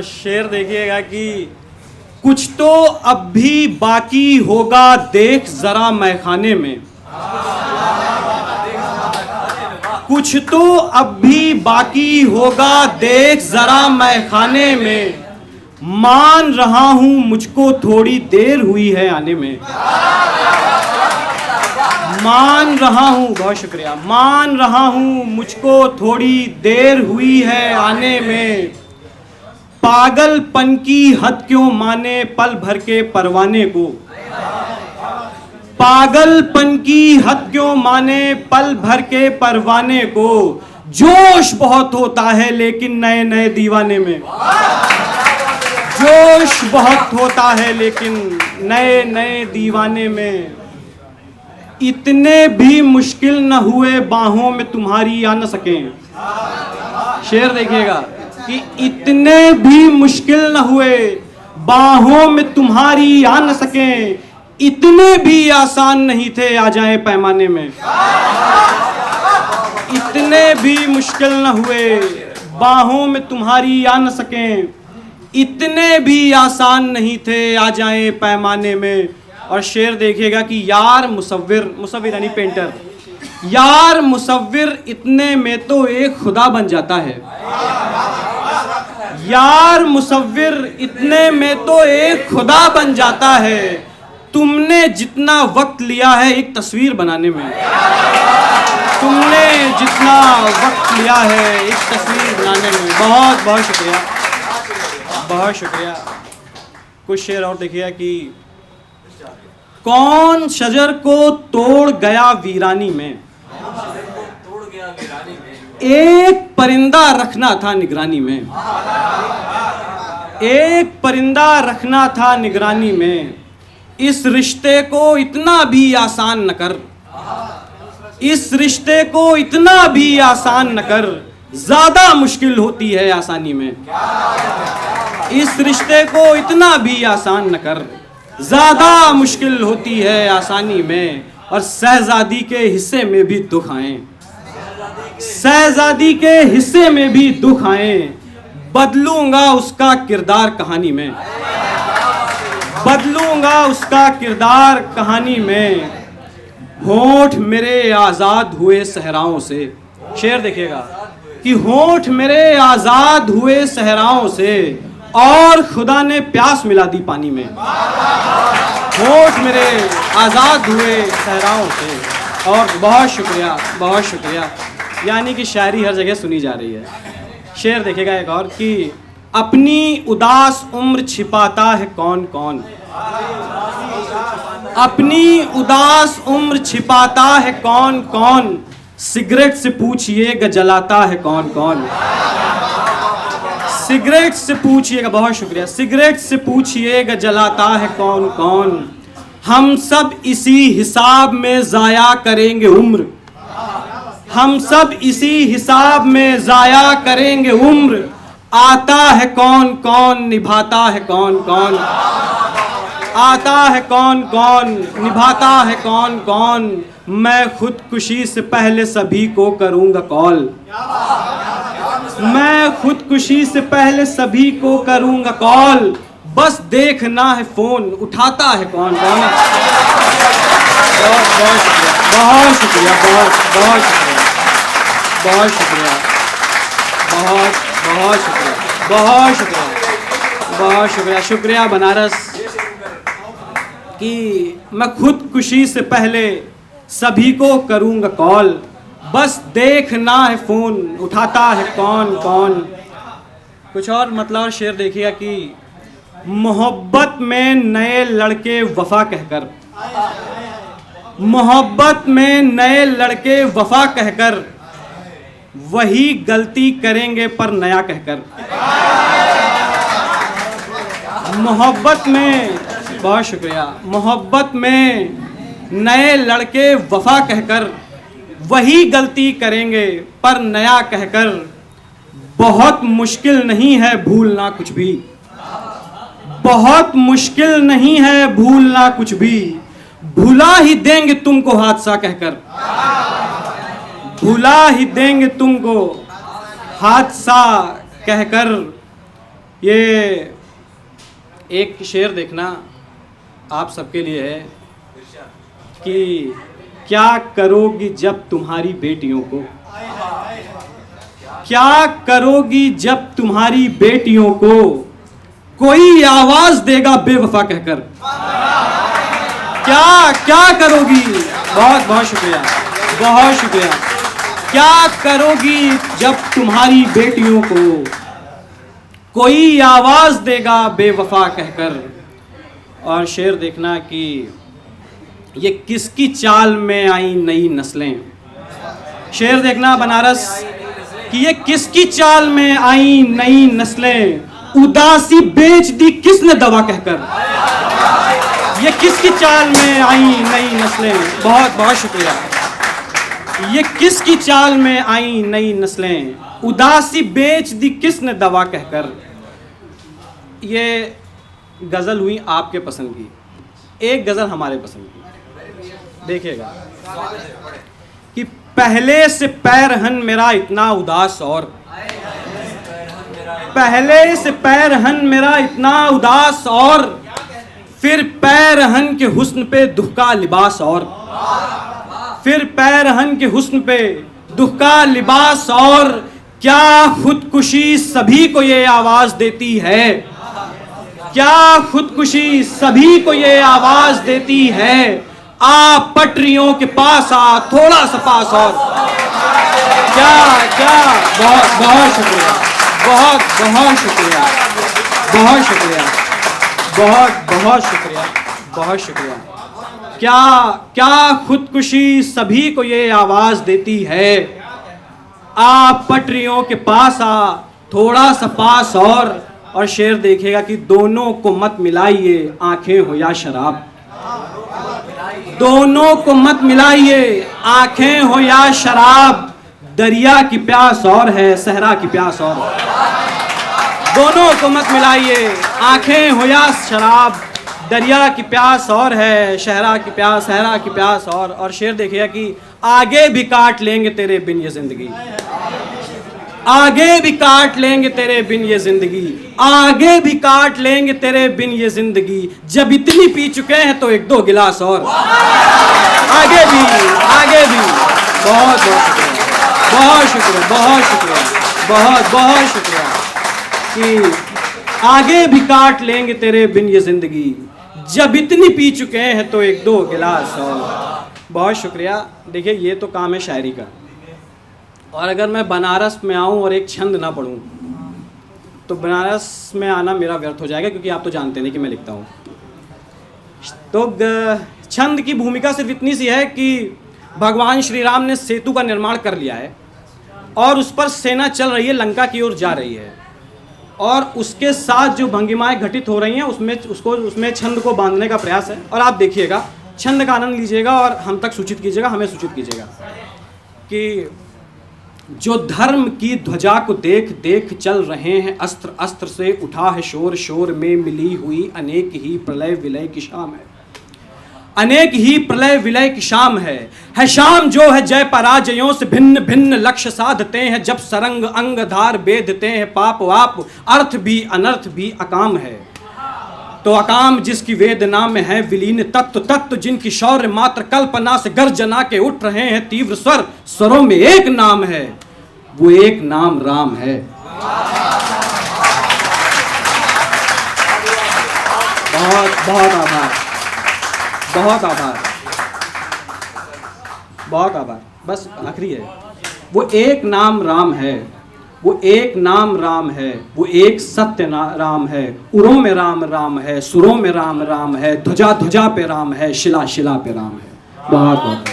शेर देखिएगा कि कुछ तो अब भी बाकी होगा देख जरा मैखाने में, कुछ तो अब भी बाकी होगा देख जरा मैखाने में, मान रहा हूं मुझको थोड़ी देर हुई है आने में, मान रहा हूं, बहुत शुक्रिया, मान रहा हूं मुझको थोड़ी देर हुई है आने में, पागलपन की हद क्यों माने पल भर के परवाने को, पागलपन की हद क्यों माने पल भर के परवाने को, जोश बहुत होता है लेकिन नए नए दीवाने में, जोश बहुत होता है लेकिन नए नए दीवाने में, इतने भी मुश्किल न हुए बाहों में तुम्हारी आ न सकें। शेर देखिएगा कि इतने भी मुश्किल न हुए बाहों में तुम्हारी आ न सकें, इतने भी आसान नहीं थे आ जाएं पैमाने में, इतने भी मुश्किल न हुए बाहों में तुम्हारी आ न सकें, इतने भी आसान नहीं थे आ जाएं पैमाने में। और शेर देखिएगा कि यार मुसव्विर, मुसव्विर यानी पेंटर, यार मुसव्विर इतने में तो एक खुदा बन जाता है, यार मुसव्विर इतने में तो एक खुदा बन जाता है, तुमने जितना वक्त लिया है एक तस्वीर बनाने में, तुमने जितना वक्त लिया है एक तस्वीर बनाने में। बहुत बहुत शुक्रिया, बहुत शुक्रिया। कुछ शेर और देखिए कि कौन शजर को तोड़ गया वीरानी में, एक परिंदा रखना था निगरानी में, एक परिंदा रखना था निगरानी में, इस रिश्ते को इतना भी आसान न कर, इस रिश्ते को इतना भी आसान न कर, ज्यादा मुश्किल होती है आसानी में, इस रिश्ते को इतना भी आसान न कर, ज्यादा मुश्किल होती है आसानी में। और शहजादी के हिस्से में भी दुख आए, शहजादी के हिस्से में भी दुख आए, बदलूंगा उसका किरदार कहानी में, बदलूंगा उसका किरदार कहानी में, होंठ मेरे आजाद हुए सहराओं से। शेर देखिएगा कि होंठ मेरे आजाद हुए सहराओं से और खुदा ने प्यास मिला दी पानी में, होंठ मेरे आजाद हुए सहराओं से। और बहुत शुक्रिया, बहुत शुक्रिया। यानी कि शायरी हर जगह सुनी जा रही है। शेर देखिएगा एक और कि अपनी उदास उम्र छिपाता है कौन कौन, अपनी उदास उम्र छिपाता है कौन कौन, सिगरेट से पूछिएगा जलाता है कौन कौन, सिगरेट से पूछिएगा, बहुत शुक्रिया, सिगरेट से पूछिएगा जलाता है कौन कौन, हम सब इसी हिसाब में जाया करेंगे उम्र, हम सब इसी हिसाब में जाया करेंगे उम्र, आता है कौन कौन निभाता है कौन कौन, आता है कौन कौन निभाता है कौन कौन, मैं खुदकुशी से पहले सभी को करूंगा कॉल, मैं खुदकुशी से पहले सभी को करूंगा कॉल, बस देखना है फोन उठाता है कौन कौन। बहुत बहुत शुक्रिया, बहुत शुक्रिया, बहुत बहुत शुक्रिया, बहुत शुक्रिया, बहुत बहुत शुक्रिया, बहुत शुक्रिया, बहुत शुक्रिया। शुक्रिया बनारस कि मैं खुदकुशी से पहले सभी को करूंगा कॉल, बस देखना है फोन उठाता है कौन कौन। कुछ और मतलब शेर देखिएगा कि मोहब्बत में नए लड़के वफा कहकर, मोहब्बत में नए लड़के वफा कहकर, वही गलती करेंगे पर नया कहकर, मोहब्बत में, बहुत शुक्रिया, मोहब्बत में नए लड़के वफा कहकर वही गलती करेंगे पर नया कहकर, बहुत मुश्किल नहीं है भूलना कुछ भी, बहुत मुश्किल नहीं है भूलना कुछ भी, भुला ही देंगे तुमको हादसा कहकर, भुला ही देंगे तुमको हादसा कहकर, ये एक शेर देखना आप सबके लिए है कि क्या करोगी जब तुम्हारी बेटियों को, क्या करोगी जब तुम्हारी बेटियों को कोई आवाज देगा बेवफा कहकर, क्या क्या करोगी। बहुत बहुत शुक्रिया, बहुत शुक्रिया। क्या करोगी जब तुम्हारी बेटियों को कोई आवाज देगा बेवफा कहकर। और शेर देखना कि ये किसकी चाल में आई नई नस्लें। शेर देखना बनारस कि ये किसकी चाल में आई नई नस्लें, उदासी बेच दी किसने दवा कहकर। ये किसकी चाल में आई नई नस्लें। बहुत बहुत शुक्रिया। ये किसकी चाल में आई नई नस्लें, उदासी बेच दी किसने दवा कहकर। ये गज़ल हुई आपके पसंद की, एक गज़ल हमारे पसंद की। देखिएगा कि पहले से पैरहन मेरा इतना उदास और, पहले से पैरहन मेरा इतना उदास और, फिर पैरहन के हुस्न पे दुख का लिबास और, फिर पैरहन के हुस्न पे दुख का लिबास और, क्या खुदकुशी सभी को ये आवाज देती है, क्या खुदकुशी सभी को ये आवाज देती है। आ पटरियों के पास आ थोड़ा सा पास और, क्या क्या। बहुत बहुत शुक्रिया, बहुत बहुत शुक्रिया, बहुत शुक्रिया, बहुत बहुत शुक्रिया, बहुत शुक्रिया। क्या क्या खुदकुशी सभी को ये आवाज देती है। आ पटरियों के पास आ थोड़ा सा पास और शेर देखिएगा कि दोनों को मत मिलाइए आंखें हो या शराब, दोनों को मत मिलाइए आंखें हो या शराब, दरिया की प्यास और है सहरा की प्यास और, दोनों को मत मिलाइए आंखें हो या शराब, दरिया की प्यास और है शहरा की प्यास, सहरा की प्यास और शेर देखिएगा कि आगे भी काट लेंगे तेरे बिन ये जिंदगी, आगे भी काट लेंगे तेरे बिन ये जिंदगी, आगे भी काट लेंगे तेरे बिन ये जिंदगी, जब इतनी पी चुके हैं तो एक दो गिलास और, आगे भी, आगे भी। बहुत बहुत शुक्रिया, बहुत शुक्रिया, बहुत बहुत शुक्रिया कि आगे भी काट लेंगे तेरे बिन ये जिंदगी, जब इतनी पी चुके हैं तो एक दो गिलास और। बहुत शुक्रिया। देखिए ये तो काम है शायरी का, और अगर मैं बनारस में आऊँ और एक छंद ना पढ़ूँ तो बनारस में आना मेरा व्यर्थ हो जाएगा, क्योंकि आप तो जानते नहीं कि मैं लिखता हूँ। तो छंद की भूमिका सिर्फ इतनी सी है कि भगवान श्री राम ने सेतु का निर्माण कर लिया है और उस पर सेना चल रही है, लंका की ओर जा रही है, और उसके साथ जो भंगिमाएँ घटित हो रही हैं उसमें छंद को बांधने का प्रयास है। और आप देखिएगा, छंद का आनंद लीजिएगा और हम तक सूचित कीजिएगा, हमें सूचित कीजिएगा कि जो धर्म की ध्वजा को देख देख चल रहे हैं अस्त्र, अस्त्र से उठा है शोर, शोर में मिली हुई अनेक ही प्रलय विलय की शाम है, अनेक ही प्रलय विलय की शाम है शाम जो है जय पराजयों से भिन्न भिन्न लक्ष्य साधते हैं, जब सरंग अंग धार बेधते हैं पाप वाप, अर्थ भी अनर्थ भी अकाम है। तो अकाम जिसकी वेदना में है विलीन तत्व, तत्व जिनकी शौर्य मात्र कल्पना से गर्जना के उठ रहे हैं तीव्र स्वर, स्वरों में एक नाम है, वो एक नाम राम है। बहुत बहुत आभार, बहुत आभार, बहुत आभार। बस आखिरी है, वो एक नाम राम है, वो एक नाम राम है, वो एक सत्य राम है, उरों में राम राम है, सुरों में राम राम है, ध्वजा ध्वजा पे राम है, शिला शिला पे राम है। बहुत बहुत